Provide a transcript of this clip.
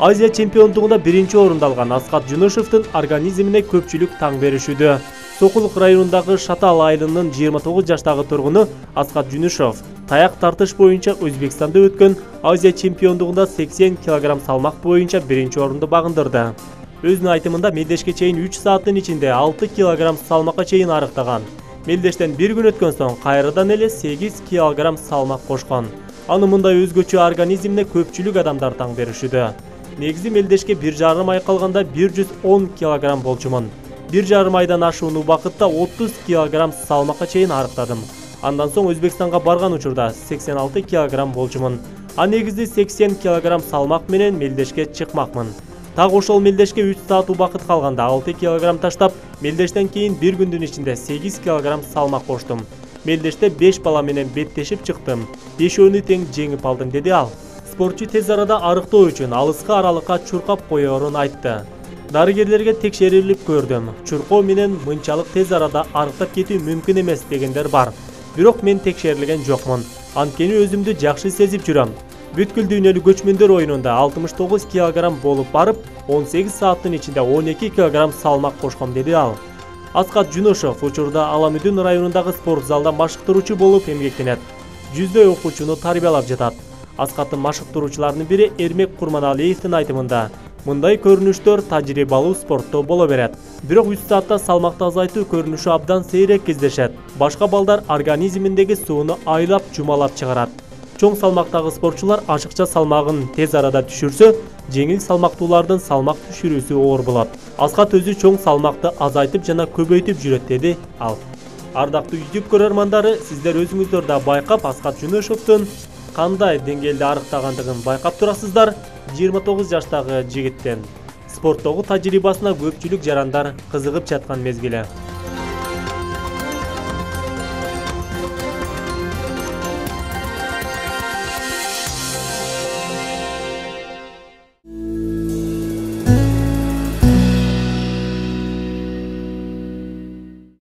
Азия чемпиондугунда биринчи орунду алган Аскат Жунушевдин организмине көпчүлүк таң беришүүдө. Сокулук районундагы Шатал айылынын 29 жаштагы тургуну Аскат Жунушев таяк тартыш боюнча Өзбекстанда өткөн Азия чемпиондугунда 80 кг салмак боюнча биринчи орунду багындырды. Өзүнүн айтымында мелдешке чейин 3 сааттын ичинде 6 кг салмакка чейин арыктаган. Мелдештен бир күн өткөн соң кайрадан эле 8 кг салмак кошкон. Аны мындай өзгөчө организмине көпчүлүк адамдар таң беришүүдө. Негизи мелдешке 1,5 ай калганда 110 кг болчумун. 1,5 айдан ашуун убакытта 30 кг салмакка чейин арыктадым. Андан соң Өзбекстанга барган учурда 86 кг болчумун. А негизи 80 кг салмак менен мелдешке чыкмакмын. Так ошол мелдешке 3 саат убакыт калганда 6 кг таштап, мелдештен кийин бир күндүн ичинде 8 кг салмак коштум. Мелдеште 5 бала менен беттешип чыктым. 5-өөнү тең жеңип алдым, деди ал. Спортчу тез арада арыктоо үчүн алыскы аралыкка чуркап коерун айтты. Дарыгерлерге текшерилип көрдүм. Чуркоо менен мынчалык тез арада арыктап кетүү мүмкүн эмес дегендер бар. Бирок мен текшерилген жокмун. Анткени өзүмдү жакшы сезип жүрөм. Бүткүл дүйнөлүк көчмөндөр оюнунда 69 кг болуп барып, 18 сааттын ичинде 12 кг салмак кошком, деди ал. Аскат Жунушев учурда Аламүдүн районундагы спорт залда машыктыруучу болуп эмгектенет. Жүздөй окуучуну тарбиялап жатат. Аскаттын машыктыруучуларынын бири Эрмек Курманалиевдин айтымында, мындай көрүнүштөр тажрыйбалуу спортто боло берет. Бирок 3 саатта салмакты азайтуу көрүнүшү абдан сейрек кездешет. Башка балдар организминдеги сууну айлап жумалап чыгарат. Чоң салмактагы спортчулар ашыкча салмагын тез арада түшүрсө, жеңил салмактуулардын салмак түшүрүүсү оор болот. Аскат өзү чоң салмакты азайтып жана көбөйтүп жүрөт, деди ал. Ардактуу YouTube көрөрмандары, сиздер өзүңүздөр да байкап Аскат Жунушевдин кандай деңгээлде арыктагандыгын байкап турасыздар. 29 жаштагы жигиттин спорттогу тажрыйбасына көпчүлүк жарандар кызыгып жаткан мезгили.